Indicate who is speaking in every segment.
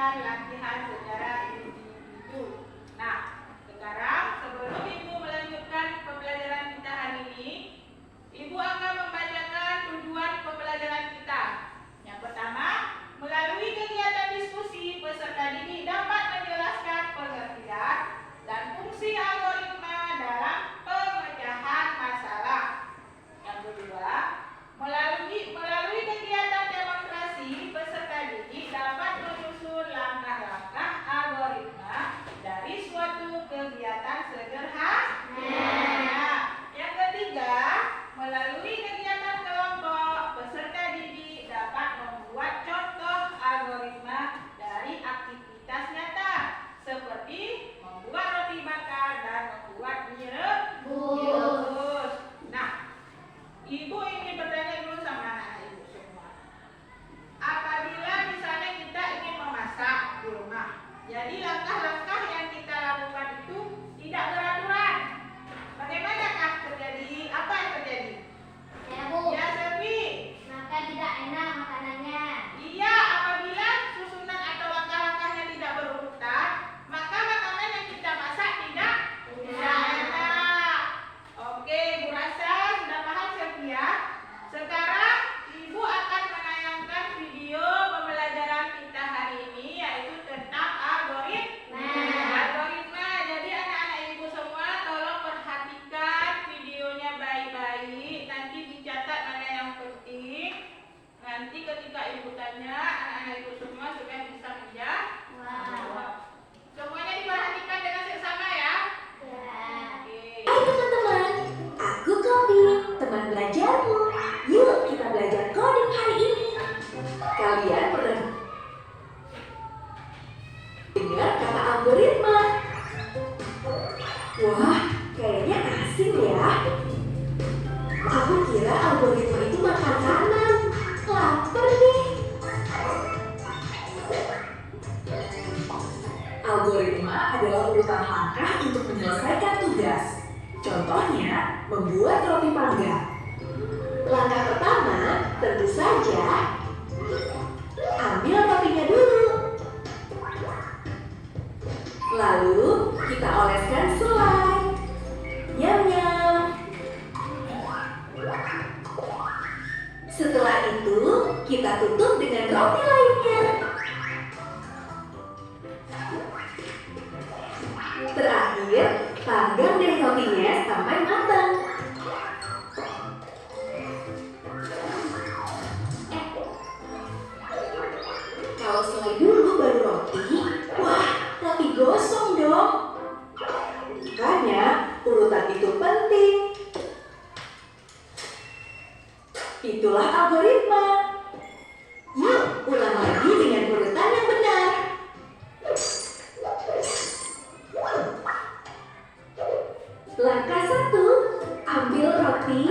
Speaker 1: mengerjakan latihan secara individu. Nah, sekarang sebelum Ibu melanjutkan pembelajaran kita hari ini, Ibu akan membacakan tujuan pembelajaran kita. Yang pertama, melalui kegiatan diskusi, peserta didik dapat menjelaskan pengertian dan fungsi algoritma dalam pemecahan masalah. Yang kedua, melalui kegiatan demonstrasi, peserta didik dapat menyusun langkah-langkah algoritma dari suatu kegiatan sederhana. Yang ketiga, melalui kegiatan kelompok, peserta didik dapat membuat contoh algoritma dari aktivitas nyata seperti membuat roti bakar dan membuat mie rebus. Nah, Ibu ingin bertanya dulu sama anak-anak Ibu semua. Apabila misalnya kita ingin memasak di rumah, jadi langkah-langkah yang kita lakukan itu tidak beraturan. Bagaimanakah terjadi? Apa yang terjadi?
Speaker 2: Ya, Bu.
Speaker 1: Ya, Selvi.
Speaker 2: Maka tidak enak makanannya.
Speaker 1: Iya, apabila susunan atau langkah-langkahnya tidak berurutan, maka makanan yang kita masak tidak enak. Oke, Bu Rasa sudah paham Selvi ya? Sekarang Ibu akan menayangkan video pembelajaran kita hari ini, yaitu tentang algoritma. Jadi anak-anak Ibu semua tolong perhatikan videonya baik-baik. Nanti dicatat mana yang penting. Nanti ketika Ibu tanya, anak-anak Ibu semua sudah bisa menjawab. Semuanya diperhatikan dengan seksama ya. Oke.
Speaker 3: Hai teman-teman, aku Kobi, teman belajarmu. Yuk kita belajar coding hari ini. Kalian pernah dengar kata algoritma? Wah, kayaknya asing ya. Aku kira algoritma itu makanan. Lapar nih. Algoritma adalah urutan langkah untuk menyelesaikan tugas. Contohnya, membuat roti panggang. Langkah pertama, tentu saja, ambil rotinya dulu. Lalu, kita oleskan selai. Nyam-nyam. Setelah itu, kita tutup dengan roti lainnya. Terakhir, panggang deh rotinya sampai matang. Kalau selai dulu baru roti, wah, roti gosong dong. Makanya, urutan itu penting. Itulah algoritma. Yuk, ulang lagi dengan urutan yang benar. Langkah 1, ambil roti.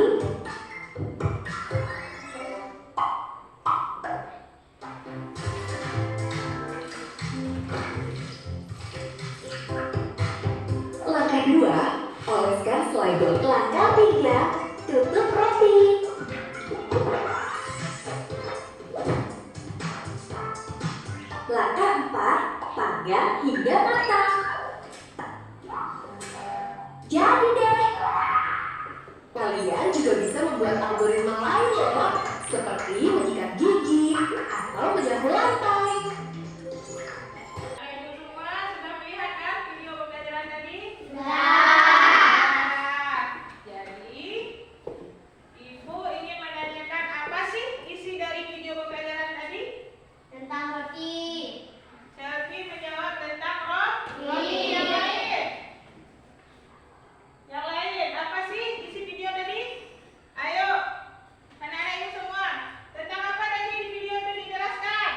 Speaker 3: Langkah 2, oleskan selai dulu. Langkah 3, tutup roti. Langkah 4, panggang hingga matang. Jadi deh. Kalian juga bisa membuat algoritma lain loh, seperti menyikat gigi atau menyapu lantai.
Speaker 1: Ibu semua sudah melihat kan video pembelajaran tadi? Jadi, Ibu ingin menanyakan apa sih isi dari video pembelajaran tadi?
Speaker 2: Tentang roti.
Speaker 1: Selvi menjawab tentang roti. Yang lain, apa sih isi video tadi? Ayo, anak-anak Ibu semua, tentang apa tadi di video itu dijelaskan?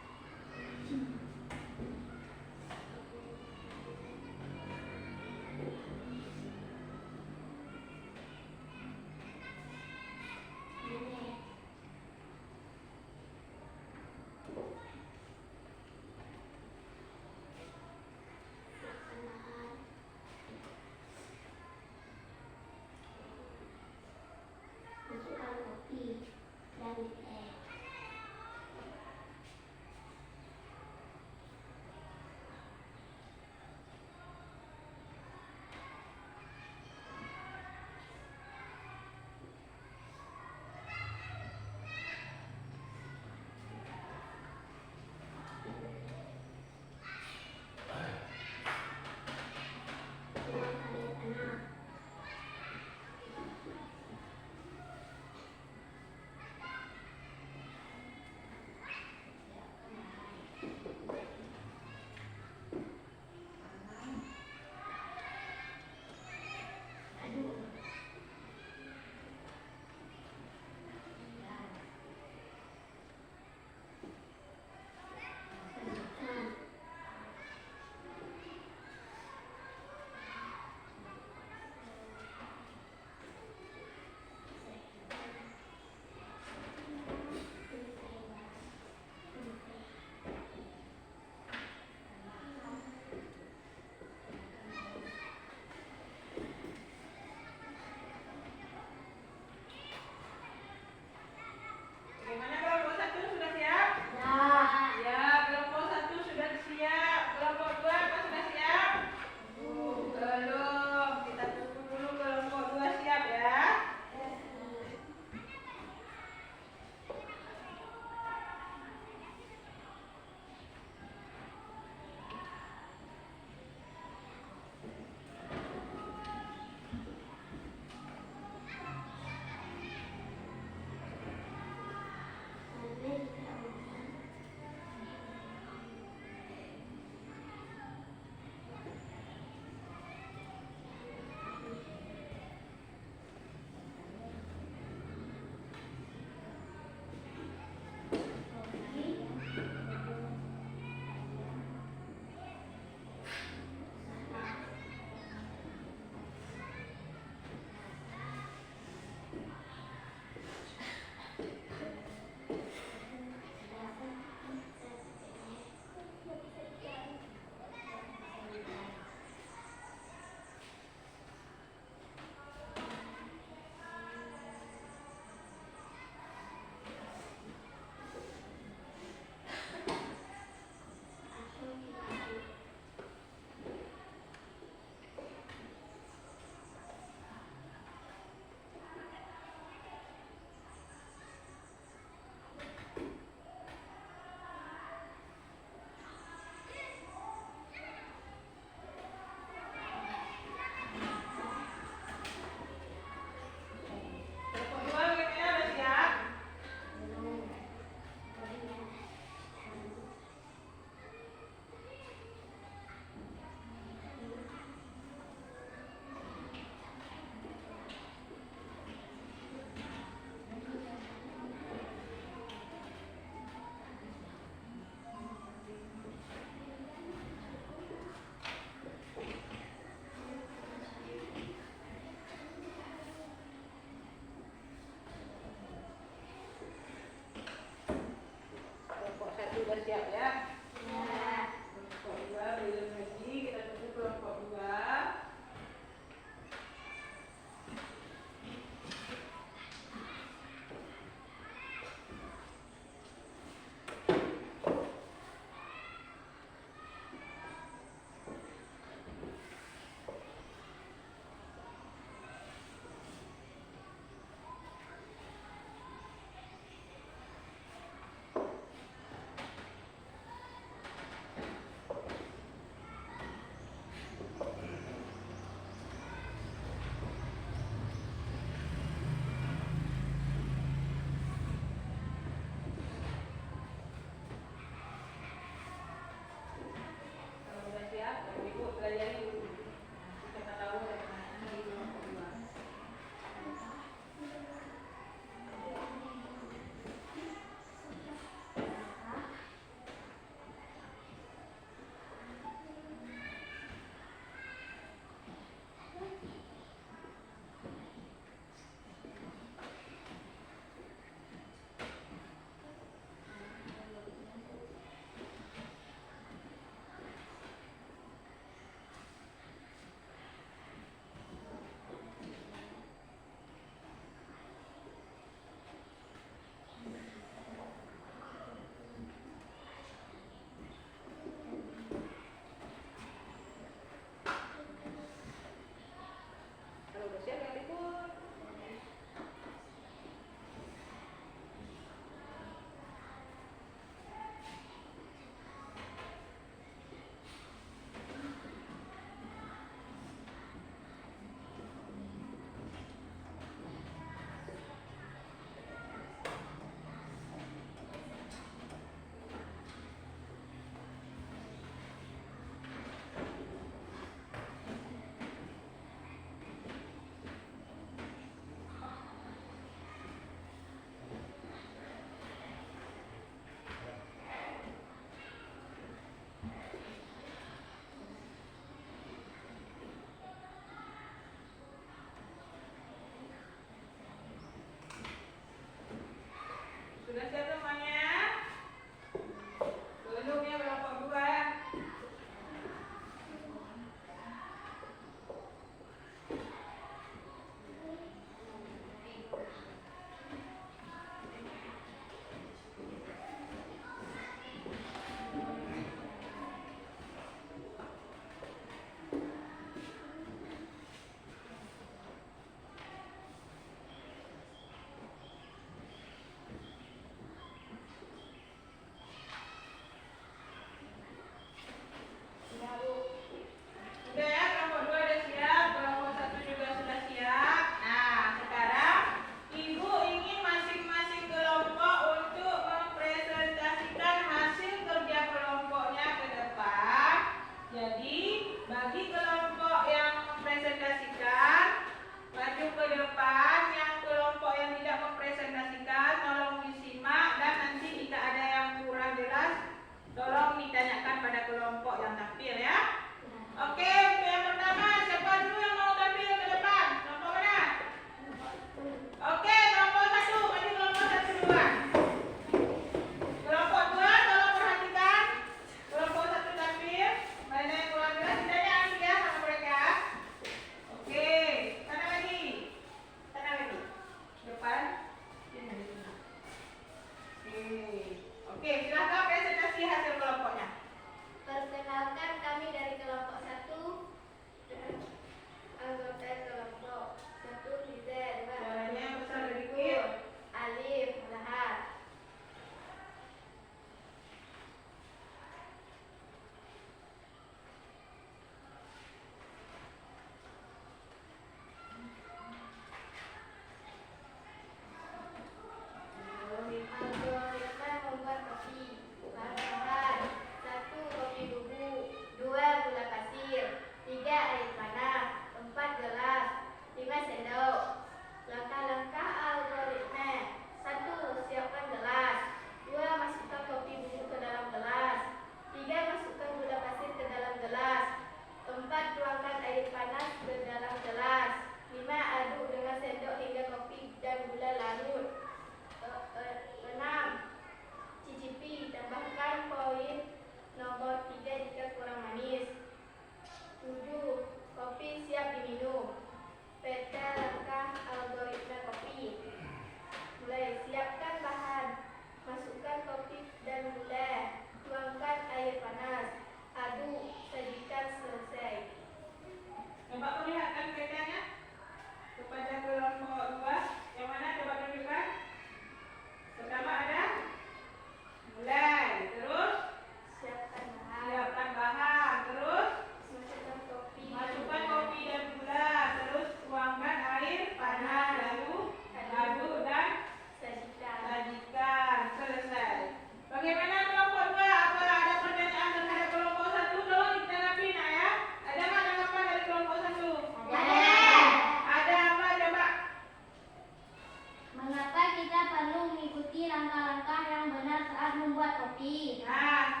Speaker 2: roti.
Speaker 1: Nah,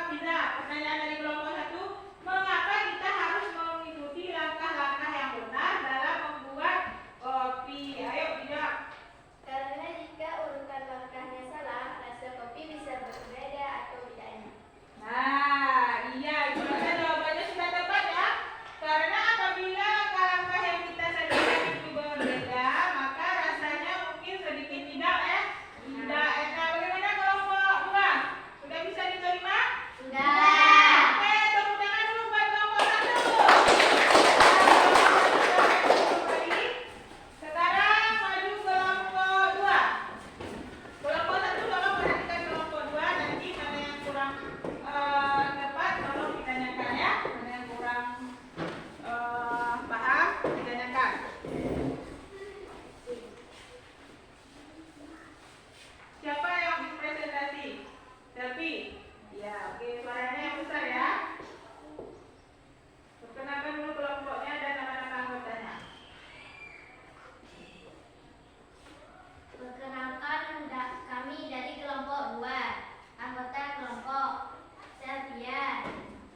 Speaker 1: bisa pertanyaan dari kelompok 1, mengapa kita harus mengikuti langkah-langkah yang benar dalam membuat kopi? Ayo tidak.
Speaker 2: Karena jika urutan langkahnya salah, rasa kopi bisa berbeda atau tidak enak.
Speaker 1: Nah, iya, gimana jawabannya sudah tepat ya? Karena apabila langkah-langkah yang kita sajikan itu berbeda, maka rasanya mungkin sedikit tidak tidak enak. Bagaimana kelompok 2? Sudah bisa diterima?
Speaker 2: Sudah.
Speaker 1: Oke, tepuk tangan dulu buat kelompok 1. Sekarang maju kelompok 2. Kelompok 1 tolong perhatikan kelompok 2, nanti mana yang kurang tepat tolong ditanyakan ya. Mana yang kurang paham ditanyakan. Siapa yang habis presentasi? Selfie? Ya, oke, suaranya yang besar ya. Perkenalkan dulu kelompoknya dan nama-nama anggotanya.
Speaker 2: Perkenalkan kami dari kelompok 2. Anggota kelompok Selvia,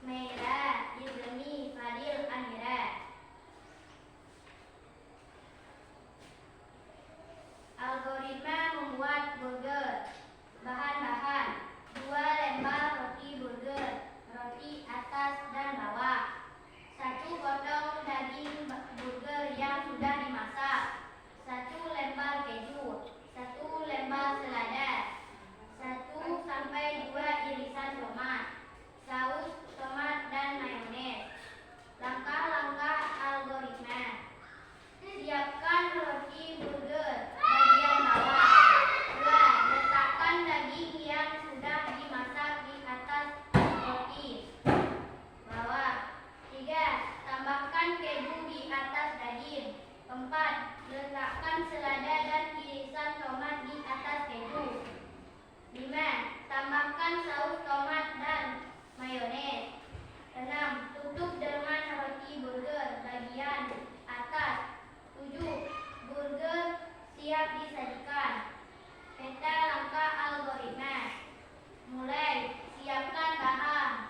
Speaker 2: Meira, Yudhani, Fadil, Amira. Algoritma membuat burger. Bahan-bahan: 2 lembar roti burger, roti atas dan bawah, 1 potong daging burger yang sudah dimasak, 1 lembar keju, 1 lembar selada, 1 sampai 2 irisan tomat, saus tomat dan mayones. Langkah-langkah algoritma: siapkan roti burger bagian bawah. 2. Letakkan daging yang sudah dimasak di atas roti bawah. 3. Tambahkan keju di atas daging. 4. Letakkan selada dan irisan tomat di atas keju. 5. Tambahkan saus tomat dan mayones. 6. Tutup dengan roti burger bagian atas. 7. Burger siap disajikan. Peta langkah algoritma. Mulai, siapkan bahan.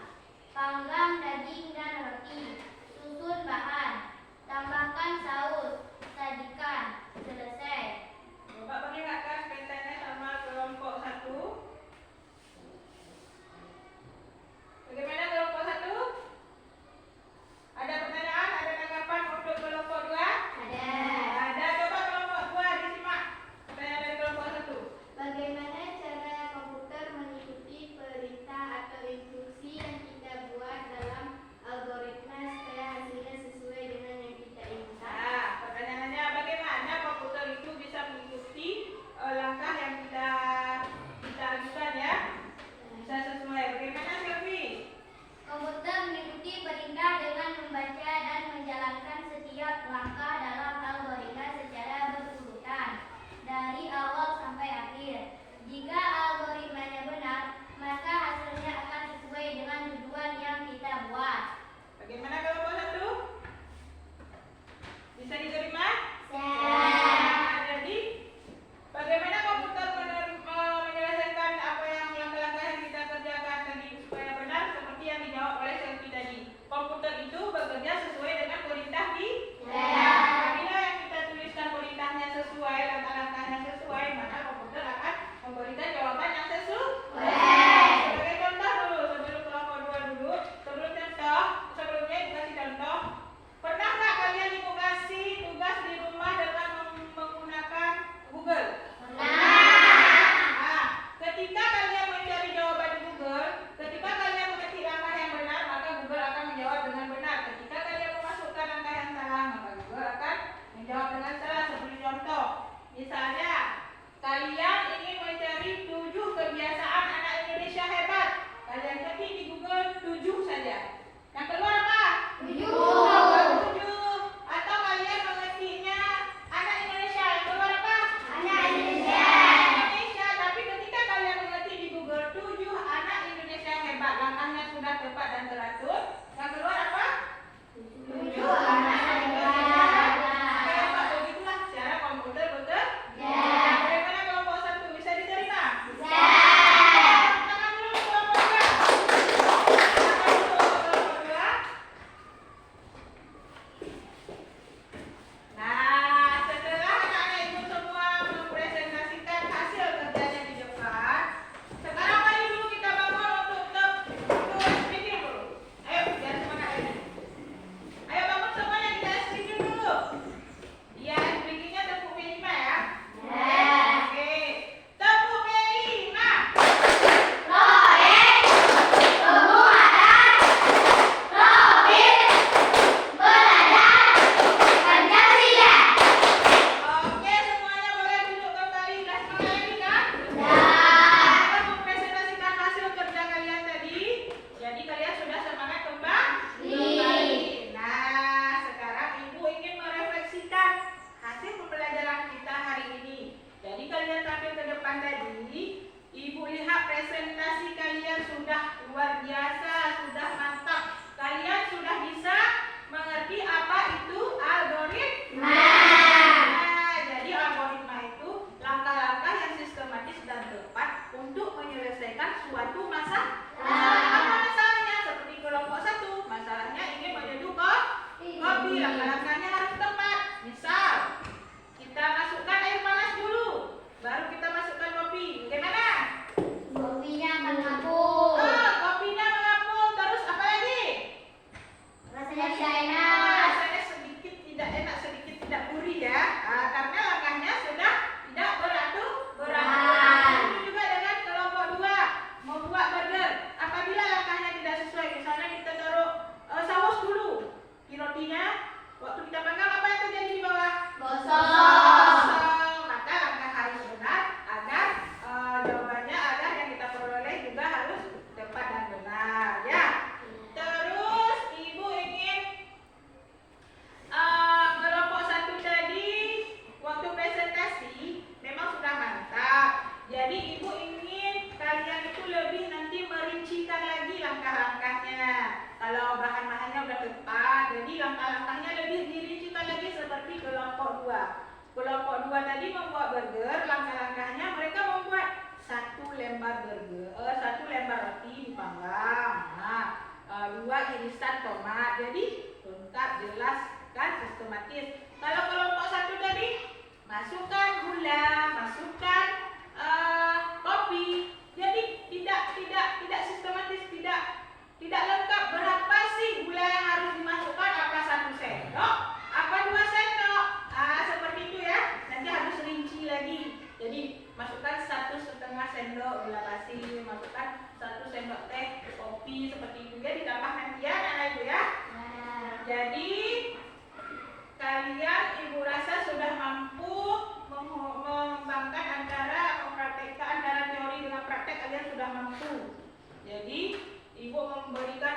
Speaker 2: Panggang daging dan roti. Susun bahan. Tambahkan saus. Sajikan. Selesai.
Speaker 1: Coba perlihatkan petanya sama kelompok 1. Bagaimana kelompok 1? Ada pertanyaan, ada tanggapan untuk kelompok 2?
Speaker 2: Ada.
Speaker 1: Ada. Coba kelompok 2 disimak. Pertanyaan dari kelompok 1.
Speaker 2: Bagaimana cara komputer mengikuti perintah atau instruksi yang kita buat dalam algoritma supaya hasilnya sesuai dengan yang kita inginkan?
Speaker 1: Nah, pertanyaannya bagaimana komputer itu bisa mengikuti langkah yang kita ajukan ya? Bisa sesuai. Bagaimana Selvi?
Speaker 2: Komputer mengikuti perintah dengan membaca dan menjalankan setiap langkah dalam algoritma secara berurutan dari awal sampai akhir. Jika algoritmanya benar, maka hasilnya akan sesuai dengan tujuan yang kita buat.
Speaker 1: Bagaimana kelompok 1? Bisa diterima?
Speaker 2: Siap.
Speaker 1: Jadi bagaimana komputer menyelesaikan apa yang langkah-langkah yang kita kerjakan tadi supaya benar seperti yang dijawab oleh Selvi tadi. Komputer itu bekerja sesuai dengan perintah di apabila yang kita tuliskan perintahnya sesuai, langkah-langkahnya sesuai, maka komputer akan memberikan jawaban yang sesuai. Sebagai contoh dulu, sebelum kelompok 2 dulu, sebelumnya dikasih contoh. Pernah nggak kalian dikasih tugas di rumah dengan menggunakan Google? Nah, ketika kalian mencari jawaban di Google, ketika kalian mengetik langkah yang benar, maka Google akan menjawab dengan benar. Ketika kalian memasukkan langkah yang salah, maka Google akan menjawab dengan salah. Seperti contoh, misalnya kalian ingin mencari 7 kebiasaan anak Indonesia hebat. Kalian ketik di Google 7 saja. Yang keluar apa? 7. Atau kalian mengetiknya anak Indonesia. Yang keluar apa?
Speaker 2: Anak Indonesia.
Speaker 1: Indonesia. Tapi ketika kalian mengetik di Google 7 anak Indonesia yang hebat, langkahnya sudah tepat dan teratur. Yang keluar apa? 7 anak Indonesia. Hebat. Begitulah cara komputer bekerja. Bagaimana kelompok 1? Bisa diterima?
Speaker 2: Bisa.
Speaker 1: sudah luar biasa, sudah mantap. Kalian sudah bisa mengerti apa itu algoritma. Nah, jadi algoritma itu langkah-langkah yang sistematis dan tepat untuk menyelesaikan suatu masalah. Apa masalahnya? Seperti kelompok 1, masalahnya ingin menyeduh kopi, langkah-langkahnya harus tepat. Misal, kita masukkan air panas dulu, baru kita masukkan kopi. Bagaimana?
Speaker 2: Kopinya mengapung.
Speaker 1: Kopinya mengapung. Terus apa lagi?
Speaker 2: Rasanya tidak enak.
Speaker 1: Rasanya sedikit tidak enak, sedikit tidak gurih ya. Karena langkahnya sudah tidak beratu. Itu juga dengan kelompok 2, membuat burger. Apabila langkahnya tidak sesuai, misalnya kita taruh saus dulu di rotinya, waktu kita panggang apa yang terjadi di bawah? Gosong. Maka langkah harus benar agar jawabannya agar yang kita peroleh juga harus tepat dan benar ya. Terus ibu ingin kelompok 1 tadi waktu presentasi memang sudah mantap. Jadi ibu ingin kalian itu lebih nanti merincikan lagi langkah-langkahnya. Kalau bahan-bahannya sudah tepat, jadi langkah-langkahnya lebih dirincikan lagi seperti kelompok 2. Kelompok 2 tadi membuat burger, langkah-langkahnya mereka membuat 1 lembar burger, 1 lembar roti dipanggang. Nah, 2 irisan tomat. Jadi lengkap, jelas kan, sistematis. Kalau kelompok 1 tadi masukkan gula, masukkan kopi. Jadi tidak sistematis, tidak lengkap. Berapa sih gula yang harus dimasukkan? Apa 1 sendok? Apa 2 sendok? Seperti itu ya. Nanti harus rinci lagi. Jadi masukkan 1,5 sendok gula pasir, masukkan 1 sendok teh kopi, seperti itu ya. Ditambah nanti ya anak ibu ya. Jadi kalian ibu rasa sudah mampu mengembangkan antara teori dengan praktek, kalian sudah mampu. Jadi ibu memberikan